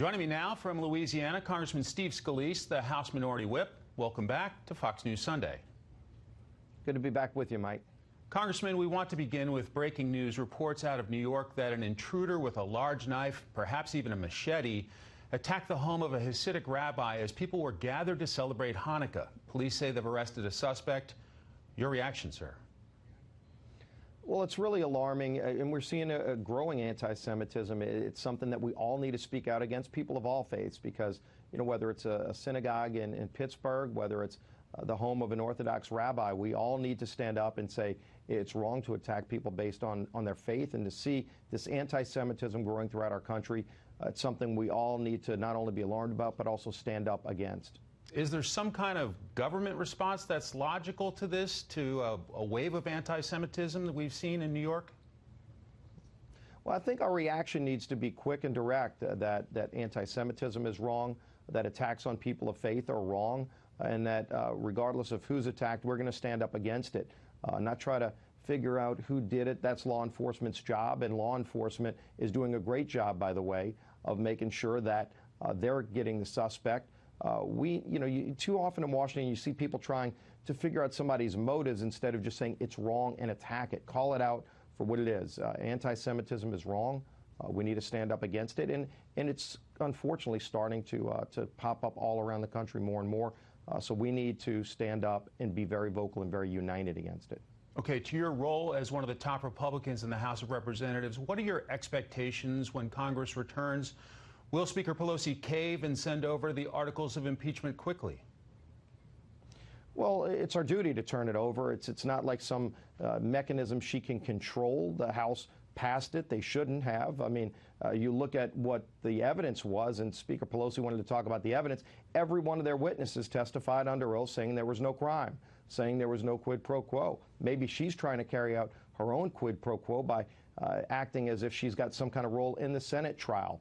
Joining me now from Louisiana, Congressman Steve Scalise, the House Minority Whip. Welcome back to Fox News Sunday. Good to be back with you, Mike. Congressman, we want to begin with breaking news. Reports out of New York that an intruder with a large knife, perhaps even a machete, attacked the home of a Hasidic rabbi as people were gathered to celebrate Hanukkah. Police say they've arrested a suspect. Your reaction, sir? Well, it's really alarming, and we're seeing a growing anti-Semitism. It's something that we all need to speak out against, people of all faiths, because, you know, whether it's a synagogue in Pittsburgh, whether it's the home of an Orthodox rabbi, we all need to stand up and say it's wrong to attack people based on their faith, and to see this anti-Semitism growing throughout our country. It's something we all need to not only be alarmed about, but also stand up against. Is there some kind of government response that's logical to this, to a wave of anti-Semitism that we've seen in New York? Well, I think our reaction needs to be quick and direct, that anti-Semitism is wrong, that attacks on people of faith are wrong, and that regardless of who's attacked, we're going to stand up against it, not try to figure out who did it. That's law enforcement's job, and law enforcement is doing a great job, by the way, of making sure that they're getting the suspect. Too often in Washington, you see people trying to figure out somebody's motives instead of just saying it's wrong and attack it. Call it out for what it is. Anti-Semitism is wrong. We need to stand up against it, and it's unfortunately starting to pop up all around the country more and more. So we need to stand up and be very vocal and very united against it. Okay, to your role as one of the top Republicans in the House of Representatives, what are your expectations when Congress returns? Will Speaker Pelosi cave and send over the articles of impeachment quickly? Well, it's our duty to turn it over. It's not like some mechanism she can control. The House passed it. They shouldn't have. I mean, you look at what the evidence was, and Speaker Pelosi wanted to talk about the evidence. Every one of their witnesses testified under oath saying there was no crime, saying there was no quid pro quo. Maybe she's trying to carry out her own quid pro quo by acting as if she's got some kind of role in the Senate trial.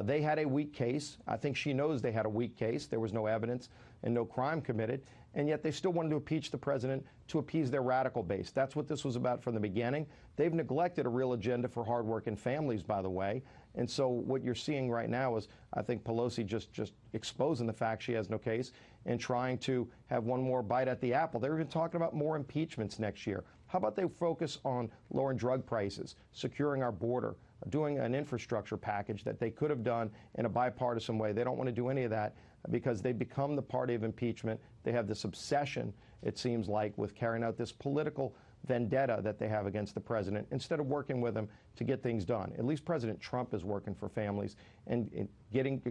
They had a weak case. I think she knows they had a weak case. There was no evidence and no crime committed, and yet they still wanted to impeach the president to appease their radical base. That's what this was about from the beginning. They've neglected a real agenda for hardworking families, by the way. And so what you're seeing right now is, I think, Pelosi just exposing the fact she has no case and trying to have one more bite at the apple. They're even talking about more impeachments next year. How about they focus on lowering drug prices, securing our border, doing an infrastructure package that they could have done in a bipartisan way? They don't want to do any of that because they've become the party of impeachment. They have this obsession, it seems like, with carrying out this political vendetta that they have against the president instead of working with him to get things done. At least President Trump is working for families and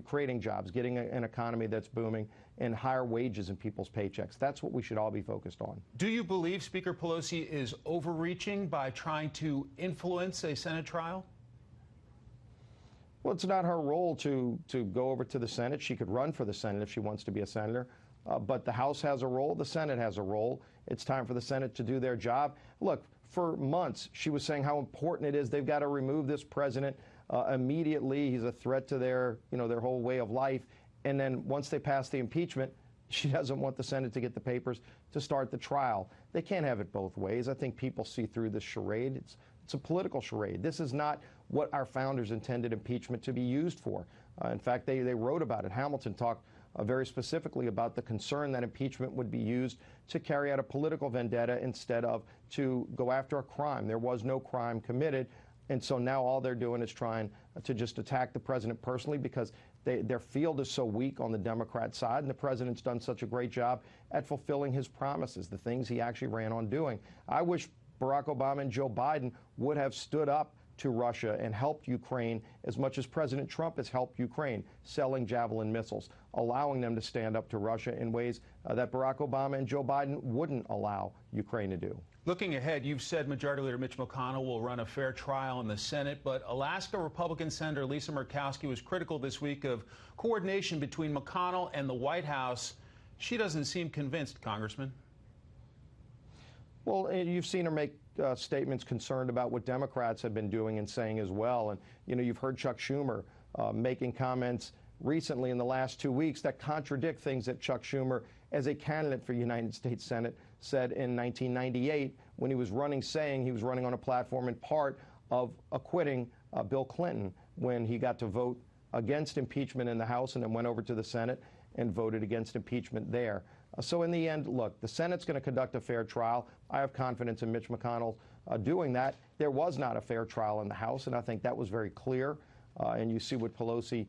creating jobs, getting an economy that's booming, and higher wages in people's paychecks. That's what we should all be focused on. Do you believe Speaker Pelosi is overreaching by trying to influence a Senate trial? Well, it's not her role to go over to the Senate. She could run for the Senate if she wants to be a senator. But the House has a role. The Senate has a role. It's time for the Senate to do their job. Look, for months, she was saying how important it is. They've got to remove this president immediately. He's a threat to their whole way of life. And then once they pass the impeachment, she doesn't want the Senate to get the papers to start the trial. They can't have it both ways. I think people see through this charade. It's a political charade. This is not what our founders intended impeachment to be used for. In fact, they wrote about it. Hamilton talked very specifically about the concern that impeachment would be used to carry out a political vendetta instead of to go after a crime. There was no crime committed, and so now all they're doing is trying to just attack the president personally because their field is so weak on the Democrat side, and the president's done such a great job at fulfilling his promises, the things he actually ran on doing. I wish Barack Obama and Joe Biden would have stood up to Russia and helped Ukraine as much as President Trump has helped Ukraine, selling Javelin missiles, allowing them to stand up to Russia in ways that Barack Obama and Joe Biden wouldn't allow Ukraine to do. Looking ahead, you've said Majority Leader Mitch McConnell will run a fair trial in the Senate, but Alaska Republican Senator Lisa Murkowski was critical this week of coordination between McConnell and the White House. She doesn't seem convinced, Congressman. Well, you've seen her make statements concerned about what Democrats have been doing and saying as well. And, you've heard Chuck Schumer making comments recently in the last 2 weeks that contradict things that Chuck Schumer, as a candidate for United States Senate, said in 1998 when he was running, saying he was running on a platform in part of acquitting Bill Clinton when he got to vote against impeachment in the House and then went over to the Senate and voted against impeachment there. So in the end, look, the Senate's going to conduct a fair trial. I have confidence in Mitch McConnell doing that. There was not a fair trial in the House, and I think that was very clear. And you see what Pelosi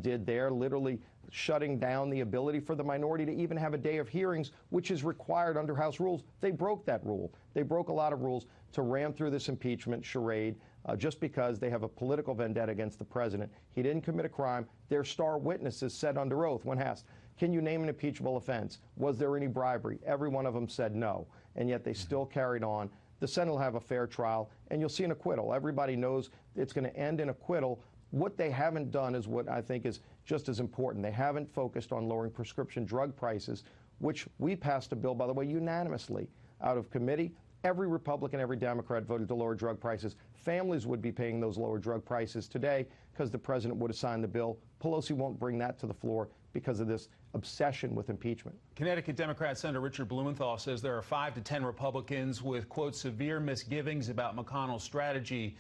did there, literally shutting down the ability for the minority to even have a day of hearings, which is required under House rules. They broke that rule. They broke a lot of rules to ram through this impeachment charade just because they have a political vendetta against the president. He didn't commit a crime. Their star witnesses said under oath when asked, can you name an impeachable offense? Was there any bribery? Every one of them said no, and yet they still carried on. The Senate will have a fair trial, and you'll see an acquittal. Everybody knows it's going to end in acquittal. What they haven't done is what I think is just as important. They haven't focused on lowering prescription drug prices, which we passed a bill, by the way, unanimously out of committee. Every Republican, every Democrat voted to lower drug prices. Families would be paying those lower drug prices today because the president would have signed the bill. Pelosi won't bring that to the floor because of this obsession with impeachment. Connecticut Democrat Senator Richard Blumenthal says there are 5 to 10 Republicans with, quote, severe misgivings about McConnell's strategy.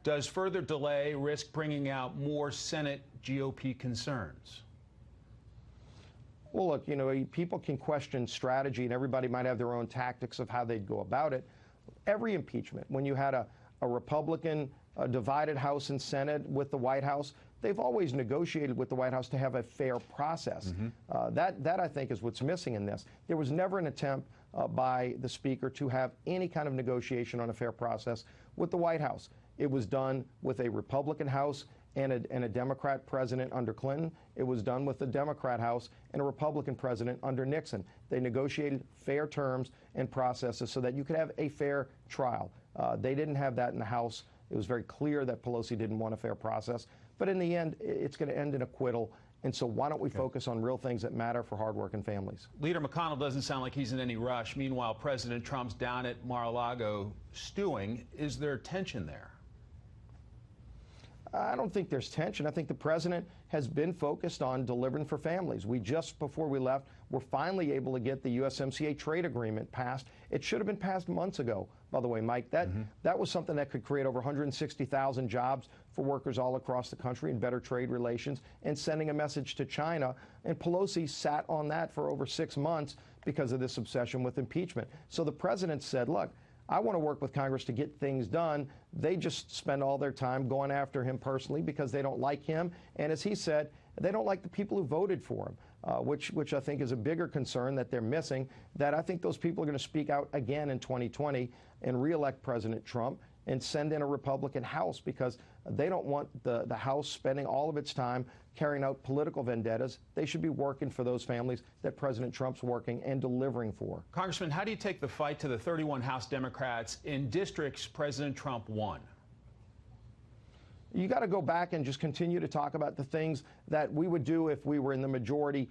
Does further delay risk bringing out more Senate GOP concerns? Well, look, you know, people can question strategy, and everybody might have their own tactics of how they'd go about it. Every impeachment, when you had a Republican divided House and Senate with the White House, they've always negotiated with the White House to have a fair process. That I think is what's missing in this. There was never an attempt by the Speaker to have any kind of negotiation on a fair process with the White House. It was done with a Republican House and a Democrat president under Clinton. It was done with a Democrat House and a Republican president under Nixon. They negotiated fair terms and processes so that you could have a fair trial. They didn't have that in the House. It was very clear that Pelosi didn't want a fair process. But in the end, it's going to end in acquittal. And so why don't we focus on real things that matter for hardworking families? Leader McConnell doesn't sound like he's in any rush. Meanwhile, President Trump's down at Mar-a-Lago stewing. Is there tension there? I don't think there's tension. I think the president has been focused on delivering for families. We just, before we left, were finally able to get the USMCA trade agreement passed. It should have been passed months ago, by the way, Mike. That was something that could create over 160,000 jobs for workers all across the country and better trade relations and sending a message to China. And Pelosi sat on that for over 6 months because of this obsession with impeachment. So the president said, look, I want to work with Congress to get things done. They just spend all their time going after him personally because they don't like him. And as he said, they don't like the people who voted for him, which I think is a bigger concern that they're missing, that I think those people are going to speak out again in 2020 and reelect President Trump and send in a Republican House because they don't want the House spending all of its time carrying out political vendettas. They should be working for those families that President Trump's working and delivering for. Congressman, how do you take the fight to the 31 House Democrats in districts President Trump won? You got to go back and just continue to talk about the things that we would do if we were in the majority,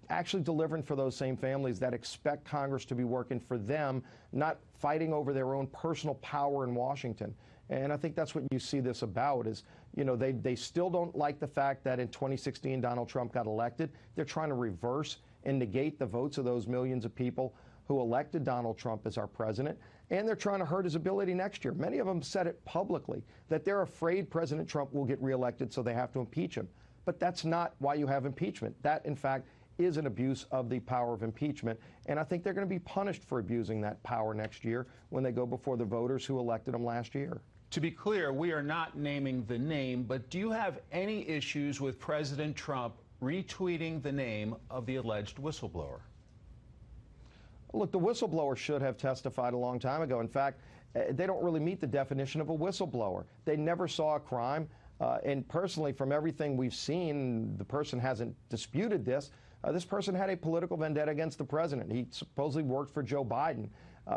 actually delivering for those same families that expect Congress to be working for them, not fighting over their own personal power in Washington. And I think that's what you see this about is, you know, they still don't like the fact that in 2016 Donald Trump got elected. They're trying to reverse and negate the votes of those millions of people who elected Donald Trump as our president. And they're trying to hurt his ability next year. Many of them said it publicly, that they're afraid President Trump will get reelected, so they have to impeach him. But that's not why you have impeachment. That, in fact, is an abuse of the power of impeachment. And I think they're going to be punished for abusing that power next year when they go before the voters who elected them last year. To be clear, we are not naming the name, but do you have any issues with President Trump retweeting the name of the alleged whistleblower? Look, the whistleblower should have testified a long time ago. In fact, they don't really meet the definition of a whistleblower. They never saw a crime. And personally, from everything we've seen, the person hasn't disputed this. This person had a political vendetta against the president. He supposedly worked for Joe Biden,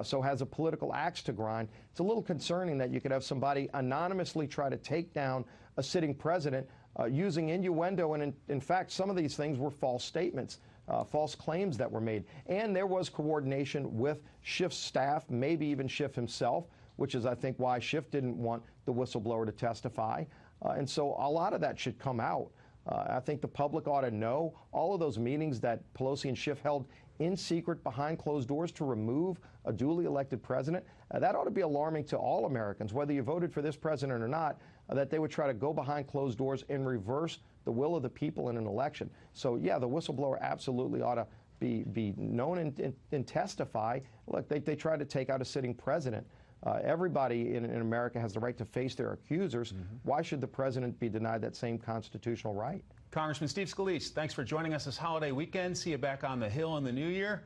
so has a political axe to grind. It's a little concerning that you could have somebody anonymously try to take down a sitting president using innuendo. And in fact, some of these things were false statements. False claims that were made. And there was coordination with Schiff's staff, maybe even Schiff himself, which is, I think, why Schiff didn't want the whistleblower to testify. And so a lot of that should come out. I think the public ought to know all of those meetings that Pelosi and Schiff held in secret behind closed doors to remove a duly elected president. That ought to be alarming to all Americans, whether you voted for this president or not. that they would try to go behind closed doors and reverse the will of the people in an election. So, yeah, the whistleblower absolutely ought to be known and testify. Look, they tried to take out a sitting president. Everybody in America has the right to face their accusers. Why should the president be denied that same constitutional right? Congressman Steve Scalise, thanks for joining us this holiday weekend. See you back on the Hill in the new year.